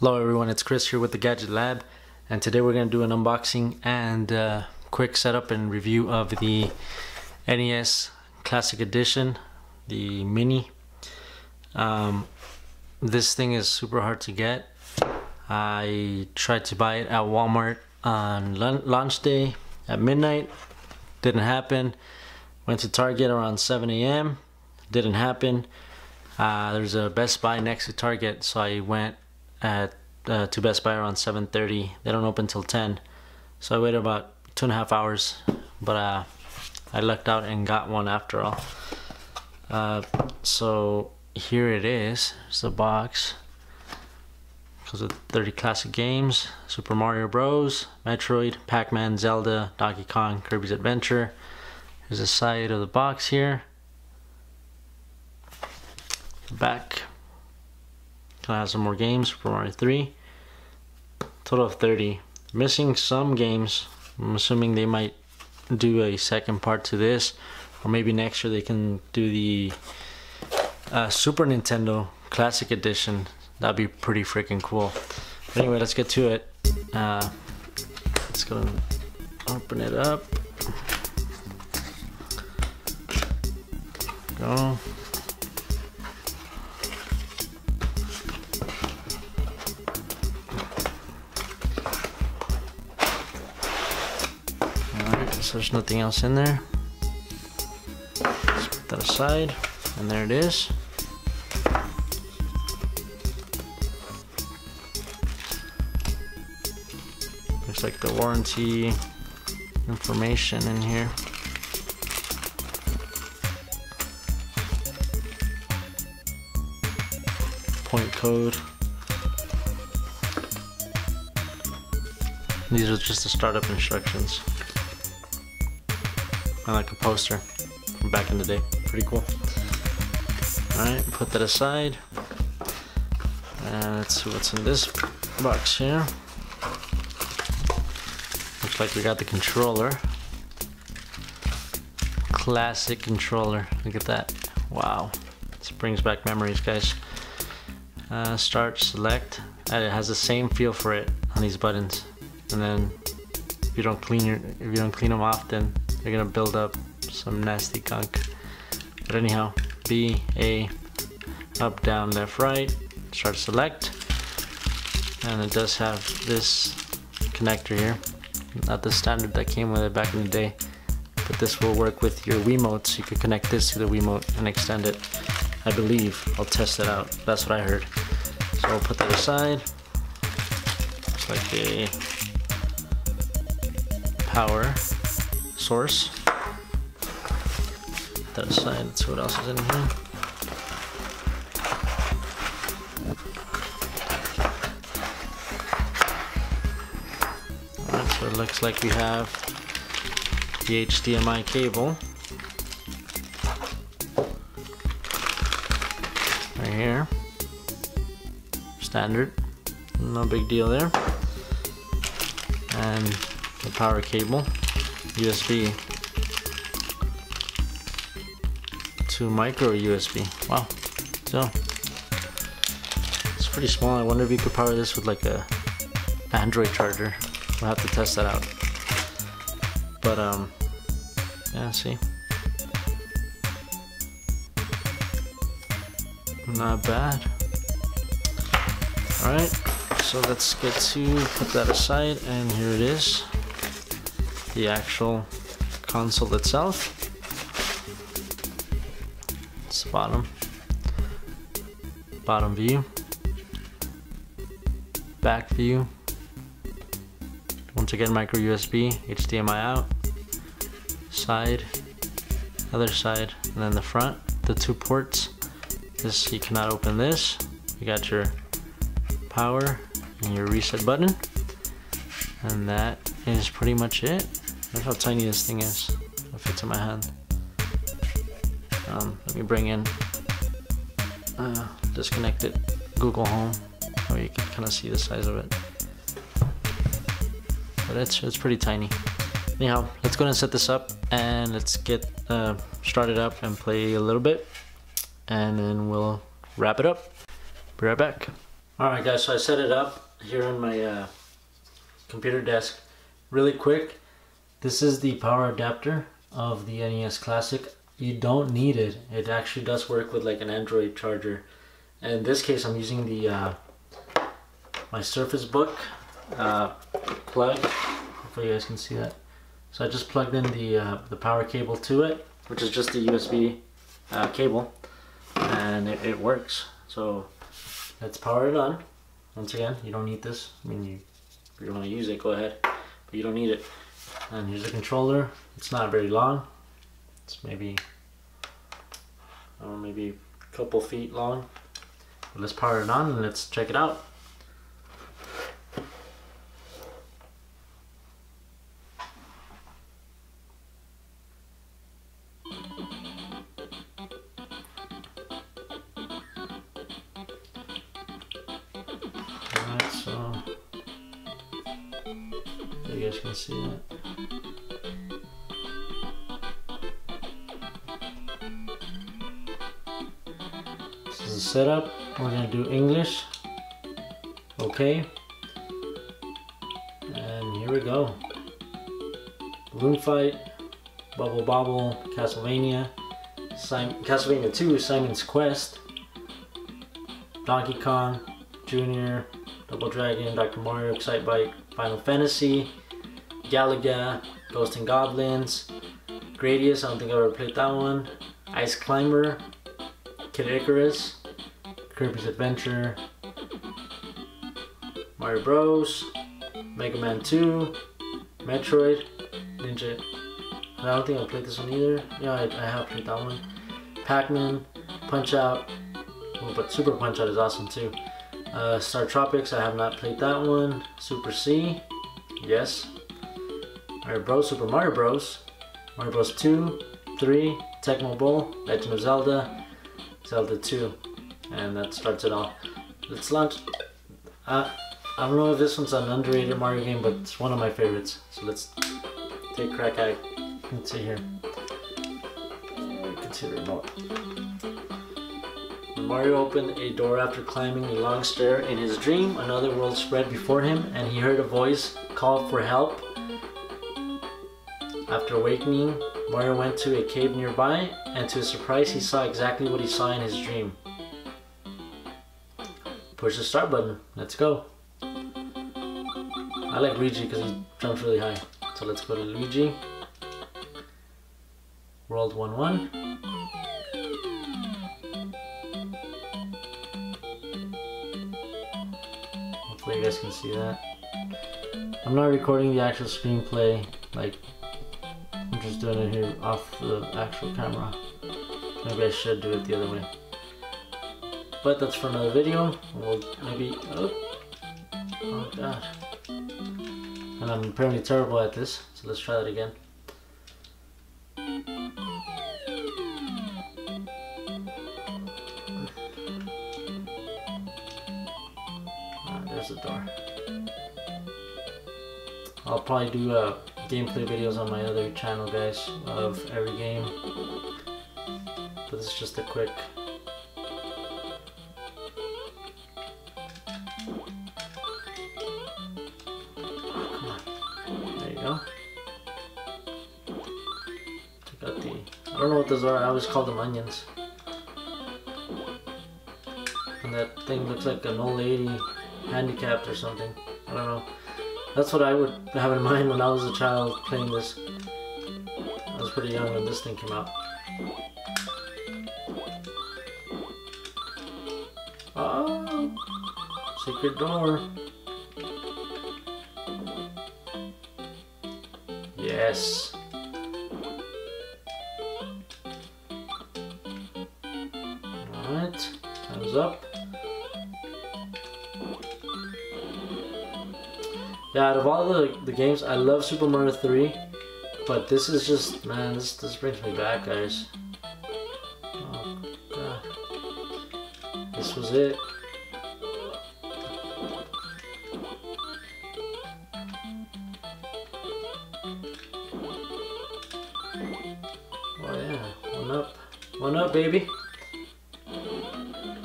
Hello everyone, it's Chris here with the Gadget Lab, and today we're going to do an unboxing and quick setup and review of the NES Classic Edition, the Mini. This thing is super hard to get. I tried to buy it at Walmart on launch day at midnight, didn't happen. Went to Target around 7 a.m, didn't happen. There's a Best Buy next to Target, so I went to Best Buy around 7:30. They don't open till 10, so I waited about 2.5 hours, but I lucked out and got one after all. So here it is. It's the box. Comes with 30 classic games: Super Mario Bros, Metroid, Pac-Man, Zelda, Donkey Kong, Kirby's Adventure. Here's the side of the box here. The back kind of has some more games. Super Mario 3. Total of 30. Missing some games. I'm assuming they might do a second part to this, or maybe next year they can do the Super Nintendo Classic Edition. That'd be pretty freaking cool. But anyway, let's get to it. Let's go and open it up. Go. So there's nothing else in there. Let's put that aside, and there it is. Looks like the warranty information in here. Point code. These are just the startup instructions. I like a poster from back in the day. Pretty cool. Alright, put that aside. And let's see what's in this box here. Looks like we got the controller. Classic controller. Look at that. Wow. This brings back memories, guys. Start, select. And it has the same feel for it on these buttons. And then if you don't clean them often, they're gonna build up some nasty gunk. But anyhow, B, A, up, down, left, right, start, select. And it does have this connector here. Not the standard that came with it back in the day, but this will work with your Wiimotes. You could connect this to the Wiimote and extend it, I believe. I'll test it out. That's what I heard. So I'll put that aside. Looks like a power source. Put that aside. Let's see what else is in here. Alright, so it looks like we have the HDMI cable right here. Standard, no big deal there. And the power cable, USB to micro USB. Wow, so it's pretty small. I wonder if you could power this with like a Android charger. We'll have to test that out. But yeah, see, not bad. All right, so let's get to put that aside, and here it is, the actual console itself. It's the bottom view, back view. Once again, micro USB, HDMI out, side, other side, and then the front, the 2 ports. This, you cannot open this. You got your power and your reset button, and that is pretty much it. Look how tiny this thing is. It fits in my hand. Let me bring in disconnected Google Home, so you can kind of see the size of it. But it's pretty tiny. Anyhow, let's go ahead and set this up, and let's get started up and play a little bit, and then we'll wrap it up. Be right back. Alright guys, so I set it up here on my computer desk really quick. This is the power adapter of the NES Classic. You don't need it. It actually does work with like an Android charger. And in this case I'm using the my Surface Book plug. Hopefully you guys can see that. So I just plugged in the power cable to it, which is just a USB cable, and it works. So let's power it on. Once again, you don't need this. I mean, if you want to use it, go ahead, but you don't need it. And here's the controller. It's not very long. It's maybe, I don't know, maybe a couple feet long. But let's power it on and let's check it out. Alright, so you guys can see that. This is the setup. We're gonna do English. Okay. And here we go. Balloon Fight, Bubble Bobble, Castlevania, Castlevania 2, Simon's Quest, Donkey Kong Jr., Double Dragon, Dr. Mario, Excitebike, Final Fantasy, Galaga, Ghosts and Goblins, Gradius, I don't think I've ever played that one, Ice Climber, Kid Icarus, Kirby's Adventure, Mario Bros, Mega Man 2, Metroid, Ninja. I don't think I played this one either. Yeah, I have played that one. Pac-Man, Punch Out, oh, but Super Punch Out is awesome too. Star Tropics, I have not played that one. Super C, yes. Mario Bros, Super Mario Bros, Mario Bros 2, 3, Tecmo Bowl, Legend of Zelda, Zelda 2, and that starts it all. Let's launch. I don't know if this one's an underrated Mario game, but it's one of my favorites. So let's take a crack at it. Let's see here. You can see the remote. When Mario opened a door after climbing a long stair in his dream, another world spread before him, and he heard a voice call for help. After awakening, Mario went to a cave nearby, and to his surprise, he saw exactly what he saw in his dream. Push the start button. Let's go. I like Luigi because he jumps really high. So let's go to Luigi. World 1-1. Hopefully you guys can see that. I'm not recording the actual screenplay, like I'm just doing it here off the actual camera. Maybe I should do it the other way. But that's for another video. We'll maybe, oh god. And I'm apparently terrible at this, so let's try that again. There's the door. I'll probably do gameplay videos on my other channel, guys, of every game. But this is just a quick. Come on. There you go. Check out the. I don't know what those are. I always call them onions. And that thing looks like an old lady handicapped or something. I don't know. That's what I would have in mind when I was a child playing this. I was pretty young when this thing came out. Oh! Secret door. Yes. Alright. Time's up. Yeah, out of all the games, I love Super Mario 3, but this is just, man, this brings me back, guys. Oh, God. This was it. Oh yeah, one up, baby.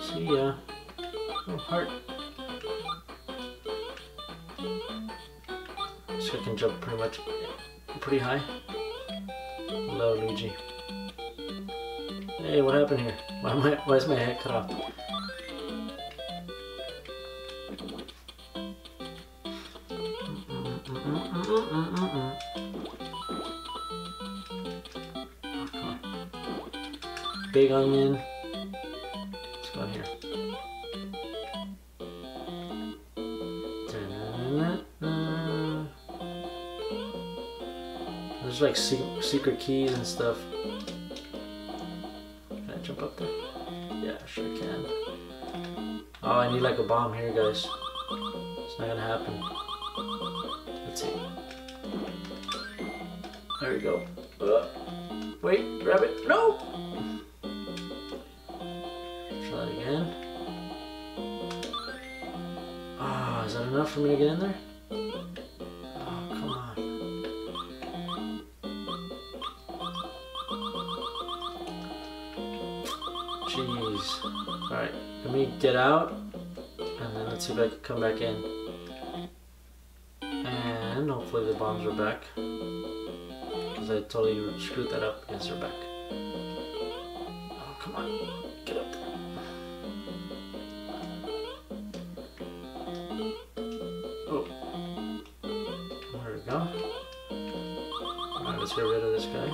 See ya. Oh, heart. guy can jump pretty high. Hello, Luigi. Hey, what happened here? Why is my head cut off? Big onion. Let's go in here. There's like secret keys and stuff. Can I jump up there? Yeah, sure can. Oh, I need like a bomb here, guys. It's not gonna happen. Let's see. There we go. Wait, grab it. No! Try it again. Ah, is that enough for me to get in there? Oh, come on. Jeez. Alright, let me get out. And then let's see if I can come back in. And hopefully the bombs are back. Because I totally screwed that up. Yes, they're back. Oh, come on. Get up there. Oh. There we go. Alright, let's get rid of this guy.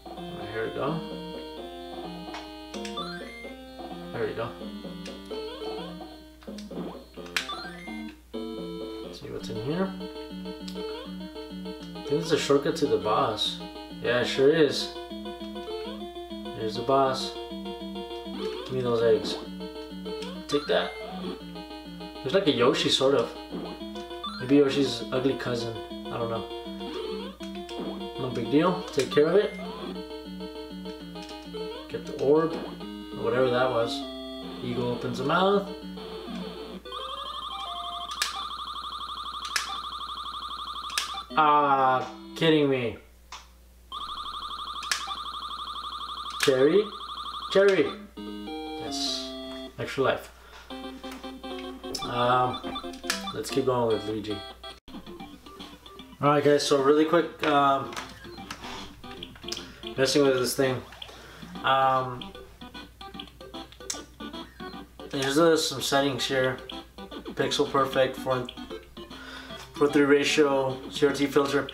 Alright, here we go. There we go. See what's in here. I think it's a shortcut to the boss. Yeah, it sure is. Here's the boss. Give me those eggs. Take that. There's like a Yoshi, sort of. Maybe Yoshi's ugly cousin. I don't know. No big deal. Take care of it. Get the orb. Or whatever that was. Eagle opens the mouth. Ah, kidding me. Cherry? Cherry! Yes. Extra life. Let's keep going with Luigi. Alright guys, so really quick, messing with this thing. There's some settings here. Pixel perfect, 4:3 ratio, CRT filter.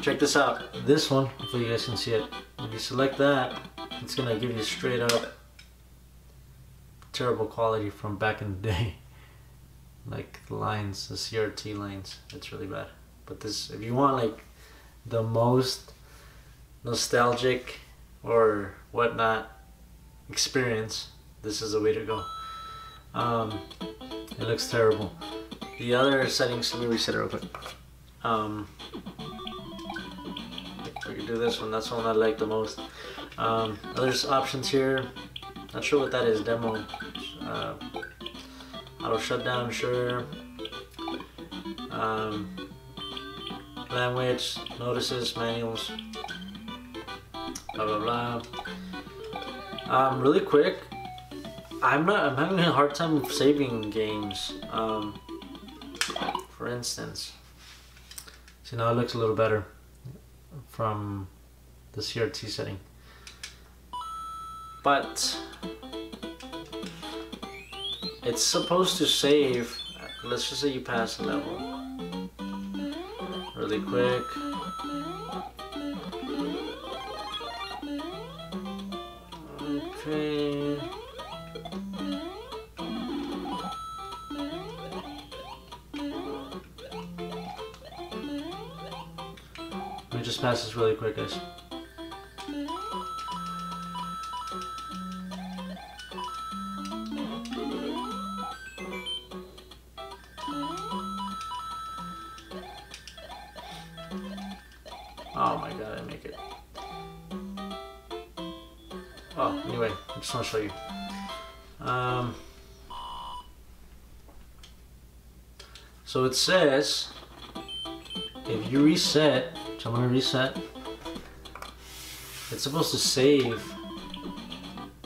Check this out. This one, hopefully you guys can see it. If you select that, it's gonna give you straight up terrible quality from back in the day. Like the lines, the CRT lines, it's really bad. But this, if you want like the most nostalgic or whatnot experience, this is the way to go. It looks terrible. The other settings, let me reset it real quick. We can do this one, that's the one I like the most. Other options here, not sure what that is, demo. Auto shutdown, sure. Language, notices, manuals, blah blah blah. Really quick, I'm having a hard time saving games. For instance, see now it looks a little better from the CRT setting, but it's supposed to save. Let's just say you pass a level really quick. Okay. Let me just pass this really quick, guys. Oh my god, I make it. Oh, anyway, I just want to show you. So it says, if you reset, so I'm going to reset, it's supposed to save.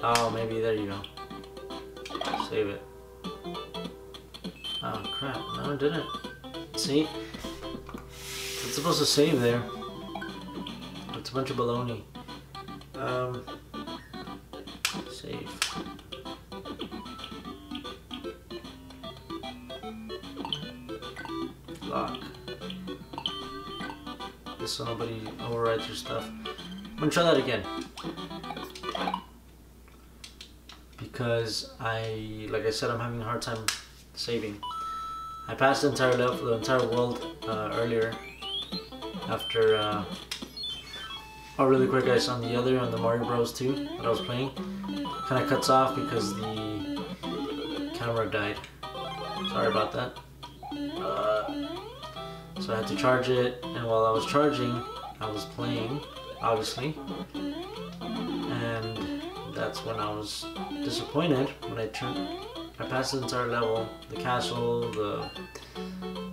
Oh, maybe, there you go. Save it. Oh crap, no it didn't. See? It's supposed to save there. It's a bunch of baloney. Save. Lock. Just so nobody overwrites your stuff. I'm gonna try that again. Because like I said, I'm having a hard time saving. I passed the entire level, the entire world earlier. After, oh really quick guys, on the Mario Bros 2 that I was playing, kind of cuts off because the camera died. Sorry about that. So I had to charge it, and while I was charging, I was playing, obviously. And that's when I was disappointed when I passed the entire level, the castle, the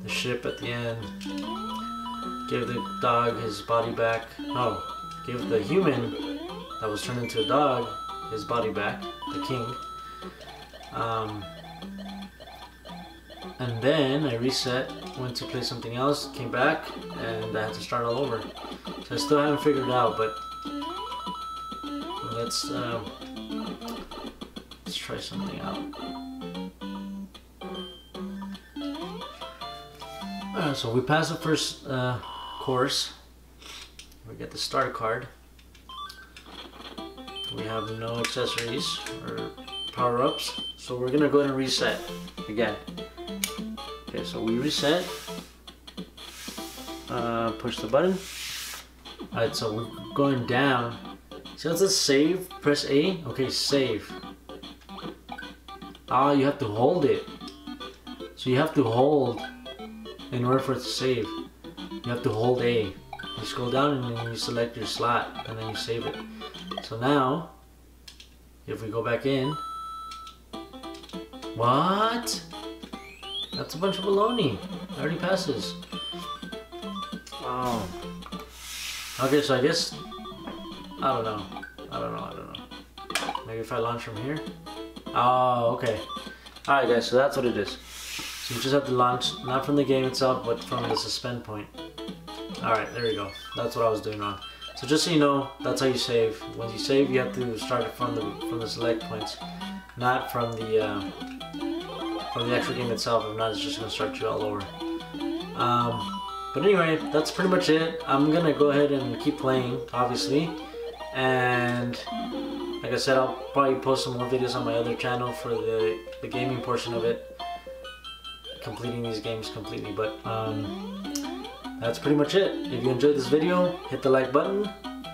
ship at the end, gave the dog his body back, no, gave the human that was turned into a dog his body back, the king, and then I reset, went to play something else, came back, and I had to start all over. So I still haven't figured it out, but let's try something out. So we passed the first course. We get the star card. We have no accessories or power-ups, so we're gonna go ahead and reset again. Okay, so we reset. Push the button. Alright, so we're going down. See how it says save? Press A. Okay, save. Ah, you have to hold it. So you have to hold in order for it to save. You have to hold A. You scroll down and then you select your slot and then you save it. So now, if we go back in, what? That's a bunch of baloney. It already passes. Oh. Okay, so I guess, I don't know. Maybe if I launch from here? Oh, okay. Alright guys, so that's what it is. So you just have to launch, not from the game itself, but from the suspend point. Alright, there we go. That's what I was doing wrong. So just so you know, that's how you save. When you save, you have to start it from the select points, not from the actual game itself. If not, it's just going to start you all over. But anyway, that's pretty much it. I'm going to go ahead and keep playing, obviously. And like I said, I'll probably post some more videos on my other channel for the gaming portion of it. Completing these games completely. But that's pretty much it. If you enjoyed this video, hit the like button.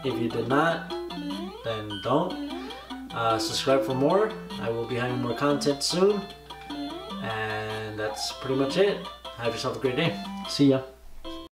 If you did not, then don't. Subscribe for more. I will be having more content soon. And that's pretty much it. Have yourself a great day. See ya.